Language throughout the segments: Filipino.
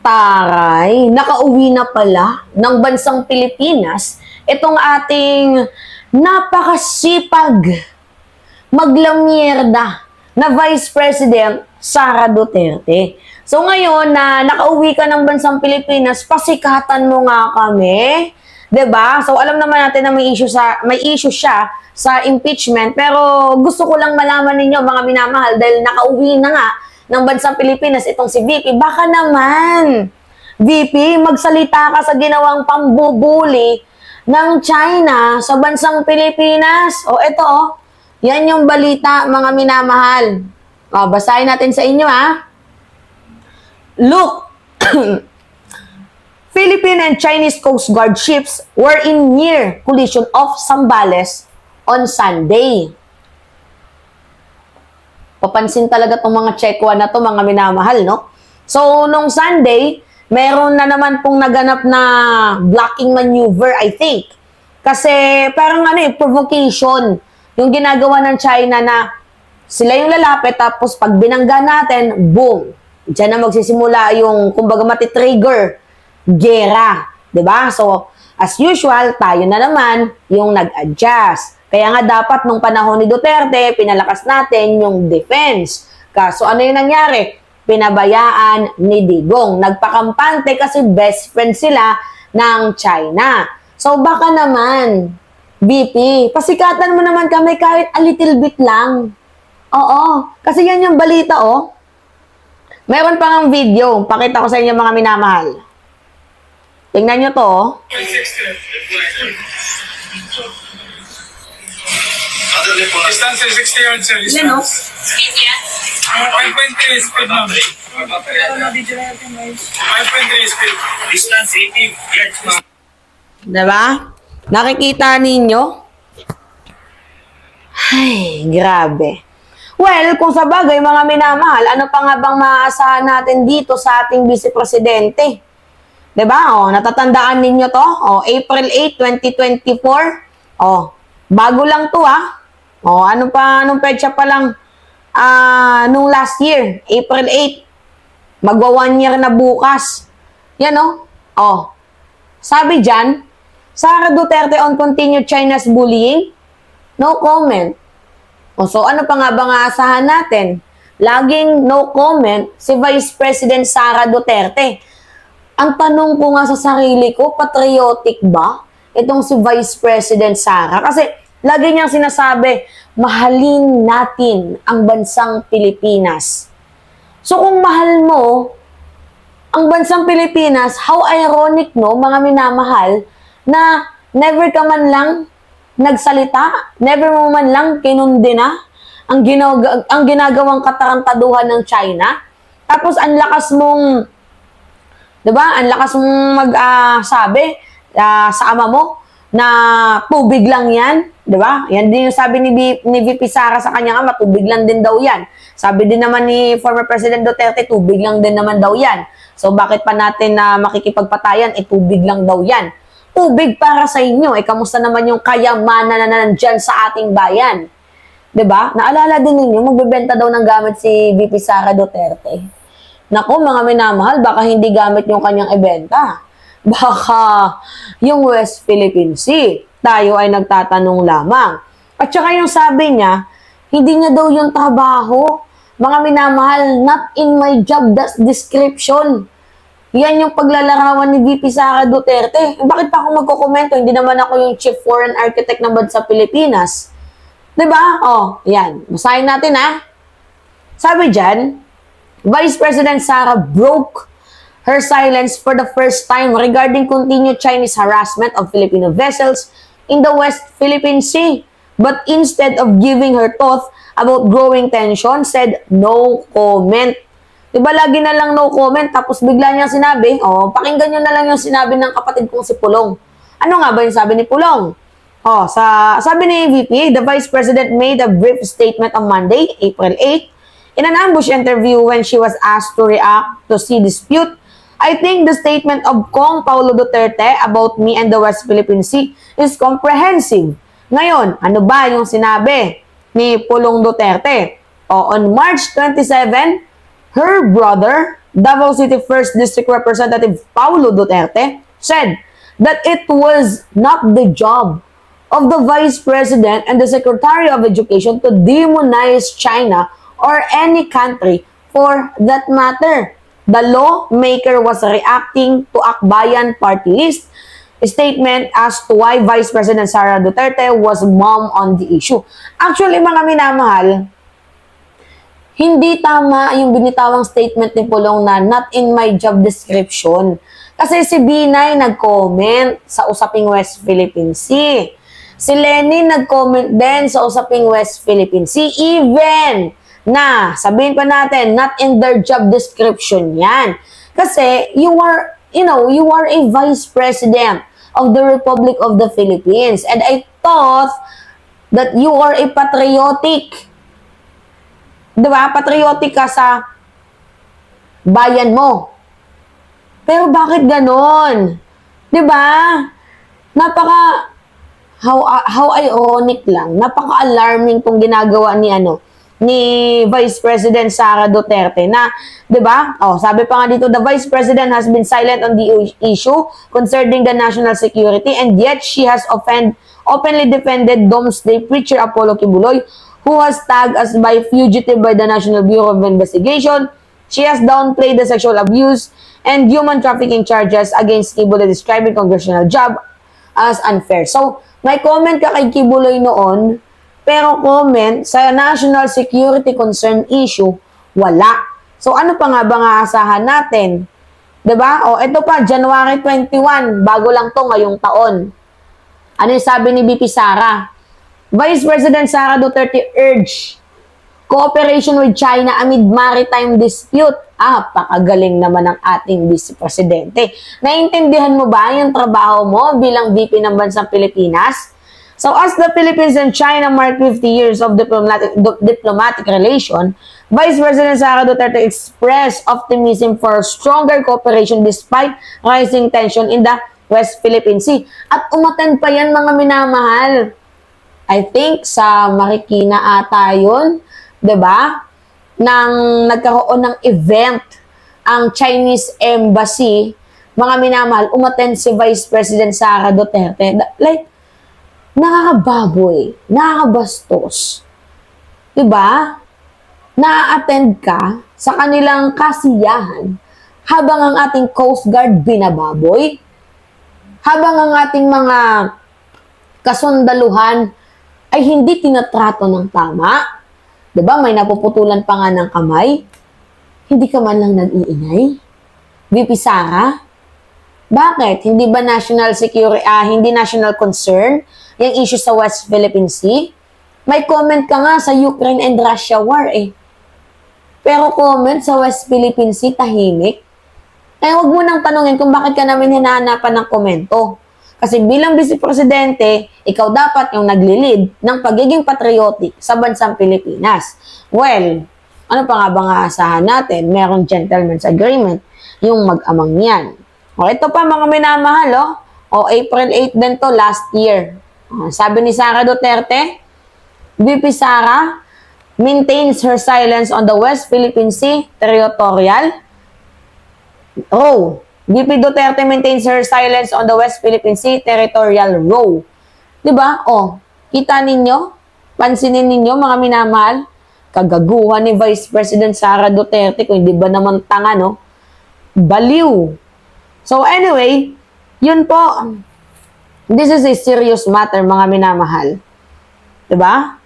Taray, nakauwi na pala ng bansang Pilipinas itong ating napakasipag maglamyerda na Vice President Sara Duterte. So ngayon na nakauwi ka ng bansang Pilipinas, pasikatan mo nga kami, 'di ba? So alam naman natin na may issue siya sa impeachment, pero gusto ko lang malaman ninyo mga minamahal dahil nakauwi na nga ng bansang Pilipinas itong si VP. Baka naman, VP, magsalita ka sa ginawang pambubuli ng China sa bansang Pilipinas. O ito, yan yung balita mga minamahal. O, basahin natin sa inyo ha. Look, Philippine and Chinese Coast Guard ships were in near collision off Zambales on Sunday. Papansin talaga itong mga Chekwa na to mga minamahal, no? So, nung Sunday, meron na naman pong naganap na blocking maneuver, I think. Kasi parang provocation yung ginagawa ng China na sila yung lalapit tapos pag binangga natin, boom. Diyan na magsisimula yung kumbaga matitrigger gera, 'di ba? So, as usual, tayo na naman yung nag-adjust. Kaya nga dapat nung panahon ni Duterte, pinalakas natin yung defense. Kaso ano yung nangyari? Pinabayaan ni Digong. Nagpakampante kasi best friend sila ng China. So baka naman, BP, pasikatan mo naman kami kahit a little bit lang. Oo, kasi yan yung balita, oh. Meron pang video. Pakita ko sa inyo mga minamahal. Tingnan nyo to, oh. Distance 60 yards, sir. Ilan, no? 5.3 speed, ma'am. 5.3 speed. Distance 80 yards, ma'am. Diba? Nakikita ninyo? Ay, grabe. Well, kung sa bagay, mga minamahal, ano pa nga bang maaasahan natin dito sa ating Vice Presidente? Diba? O, natatandaan ninyo to? O, April 8, 2024. O, bago lang to, ah. O, anong petsa pa lang nung last year, April 8. Magwa 1 year na bukas. Yan, o. O, sabi dyan, Sara Duterte on continued China's bullying? No comment. O, so ano pa nga bang aasahan natin? Laging no comment si Vice President Sara Duterte. Ang tanong ko nga sa sarili ko, patriotic ba itong si Vice President Sara? Kasi lagi niyang sinasabi, mahalin natin ang bansang Pilipinas. So kung mahal mo ang bansang Pilipinas, how ironic, no, mga minamahal, na never ka man lang nagsalita, never mo man lang kinundina ang ginagawang katarantaduhan ng China. Tapos ang lakas mong, 'di ba? Ang lakas mong magsabi sa ama mo na tubig lang 'yan, 'di ba? Yan din yung sabi ni VP Sara sa kanya ama, tubig lang din daw 'yan. Sabi din naman ni former President Duterte, tubig lang din naman daw 'yan. So bakit pa natin makikipagpatayan, tubig lang daw 'yan. Tubig para sa inyo, kamusta naman yung kayamanan na nandyan sa ating bayan? 'Di ba? Naalala din ninyo, magbebenta daw ng gamit si VP Sara Duterte. Naku, mga minamahal, baka hindi gamit yung kanyang ibenta. Baka yung West Philippine Sea. Tayo ay nagtatanong lamang. At saka yung sabi niya, hindi niya daw yung trabaho. Mga minamahal, not in my job description. Yan yung paglalarawan ni VP Sara Duterte. Bakit pa ako magkukomento? Hindi naman ako yung Chief Foreign Architect ng bansa Pilipinas. 'Di ba? Oh, yan. Basahin natin, ha. Sabi dyan, Vice President Sara broke her silence for the first time regarding continued Chinese harassment of Filipino vessels in the West Philippine Sea. But instead of giving her thoughts about growing tension, said no comment. Diba lagi na lang no comment, tapos bigla niya sinabi, pakinggan nyo na lang yung sinabi ng kapatid kong si Pulong. Ano nga ba yung sabi ni Pulong? Sabi ni VP, the Vice President made a brief statement on Monday, April 8, in an ambush interview when she was asked to react to sea dispute. I think the statement of Kong Paulo Duterte about me and the West Philippine Sea is comprehensive. Ngayon, ano ba yung sinabi ni Pulong Duterte? On March 27, her brother Davao City 1st District Representative Paulo Duterte, said that it was not the job of the Vice President and the Secretary of Education to demonize China or any country for that matter. The lawmaker was reacting to Akbayan Party List statement as to why Vice President Sara Duterte was mum on the issue. Actually, mga minamahal, hindi tama yung binitawang statement ni Pulong na not in my job description. Kasi si Binay nag-comment sa usaping West Philippine Sea. Si Lenny nag-comment din sa usaping West Philippine Sea. Even na, sabihin pa natin, not in their job description yan. Kasi you are a Vice President of the Republic of the Philippines. And I thought that you are a patriotic. Diba? Patriotic ka sa bayan mo. Pero bakit ganon? Diba? Napaka, how ironic lang. Napaka-alarming tong ginagawa ni Vice President Sara Duterte na, 'di ba? Oh, sabi pa nga dito, the Vice President has been silent on the issue concerning the national security, and yet she has openly defended doomsday preacher Apollo Kibuloy, who was tagged as by fugitive by the National Bureau of Investigation. She has downplayed the sexual abuse and human trafficking charges against Kibuloy, describing congressional job as unfair. So, may comment ka kay Kibuloy noon, pero comment sa national security concern issue, wala. So, ano pa nga ba nga asahan natin? 'Di ba? O, ito pa, January 21, bago lang to ngayong taon. Ano yung sabi ni VP Sara? Vice President Sara Duterte urged cooperation with China amid maritime dispute. Pakagaling naman ng ating Vice Presidente. Naintindihan mo ba yung trabaho mo bilang VP ng Bansang Pilipinas? So, as the Philippines and China mark 50 years of diplomatic relation, Vice President Sara Duterte expressed optimism for stronger cooperation despite rising tension in the West Philippine Sea. At umattend pa yan, mga minamahal. I think sa Marikina ata yun, 'di ba? Nang nagkaroon ng event ang Chinese Embassy, mga minamahal, umattend si Vice President Sara Duterte. Like, nakakababoy, nakakabastos. 'Di ba? Na-attend ka sa kanilang kasiyahan habang ang ating Coast Guard binababoy, habang ang ating mga kasundaluhan ay hindi tinatrato ng tama. 'Di ba? May napuputulan pa nga ng kamay. Hindi ka man lang nag-iingay. VP Sara, bakit? Hindi ba national security, hindi national concern yung issue sa West Philippine Sea? May comment ka nga sa Ukraine and Russia war eh. Pero comment sa West Philippine Sea, tahimik. Eh, huwag mo nang tanungin kung bakit ka namin hinahanapan ng komento. Kasi bilang Vice Presidente, ikaw dapat yung nagli-lead ng pagiging patriotic sa bansang Pilipinas. Well, ano pa nga ba nga asahan natin? Merong gentleman's agreement, yung mag-amang yan. O, ito pa mga minamahal, oh. O, April 8 din to, last year. Sabi ni Sara Duterte, VP Sara maintains her silence on the West Philippine Sea territorial. VP Duterte maintains her silence on the West Philippine Sea territorial row. Diba? Kita ninyo? Pansinin ninyo, mga minamahal? Kagaguhan ni Vice President Sara Duterte, kung hindi ba naman tanga, no? Baliw. So anyway, yun po. This is a serious matter, mga minamahal. Diba?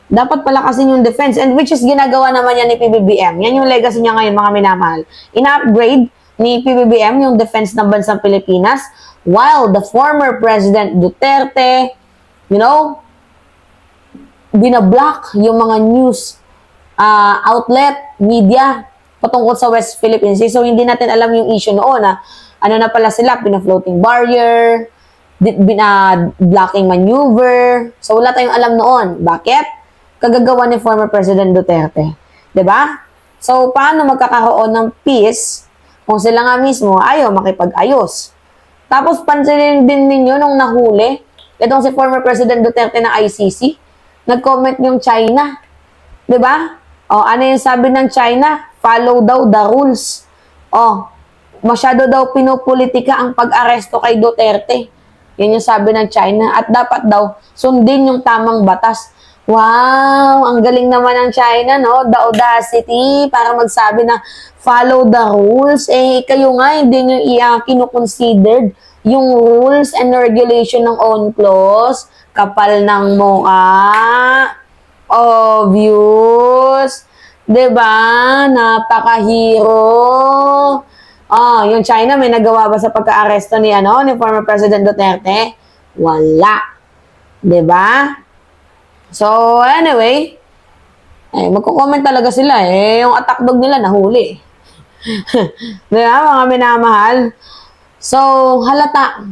Dapat palakasin yung defense, and which is ginagawa naman yan ni PBBM. Yan yung legacy niya ngayon, mga minamahal. In-upgrade ni PBBM yung defense ng bansang Pilipinas, while the former President Duterte, binablock yung mga news outlet, media, patungkol sa West Philippine Sea. So, hindi natin alam yung issue noon na ano na pala sila, pina-floating barrier, blocking maneuver. So, wala tayong alam noon. Bakit? Kagagawa ni former President Duterte. 'Di ba? So, paano magkakaroon ng peace kung sila nga mismo ayaw makipag-ayos? Tapos, pansinin din ninyo nung nahuli, itong si former President Duterte ng ICC, nag-comment yung China. 'Di ba? Ano yung sabi ng China? Follow daw the rules. Oh, masyado daw pinupolitika ang pag-aresto kay Duterte. Yun yung sabi ng China. At dapat daw sundin yung tamang batas. Wow, ang galing naman ng China, no? The audacity para magsabi na follow the rules. Eh, kayo nga, hindi nyo kinukonsidered yung rules and regulation ng UNCLOS. Kapal ng mukha. Obvious. Diba? Napakahiro. Oh, yung China, may nagawa ba sa pagka-aresto ni former President Duterte? Wala. Diba? So, anyway, magko-comment talaga sila yung attack dog nila nahuli. Diba, mga minamahal? So, halata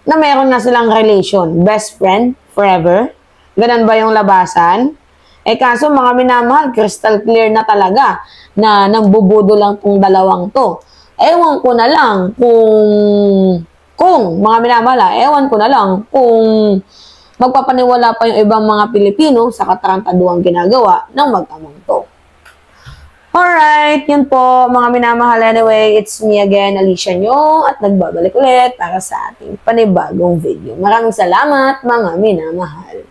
na meron na silang relation. Best friend, forever. Ganun ba yung labasan? Kaso mga minamahal, crystal clear na talaga na nangbubudo lang tong dalawang to. Ewan ko na lang kung mga minamahal, ewan ko na lang kung magpapaniwala pa yung ibang mga Pilipino sa katarantaduang ginagawa ng mag-amang to. Alright, yun po mga minamahal. Anyway, it's me again, Alicia Nyo, at nagbabalik ulit para sa ating panibagong video. Maraming salamat mga minamahal.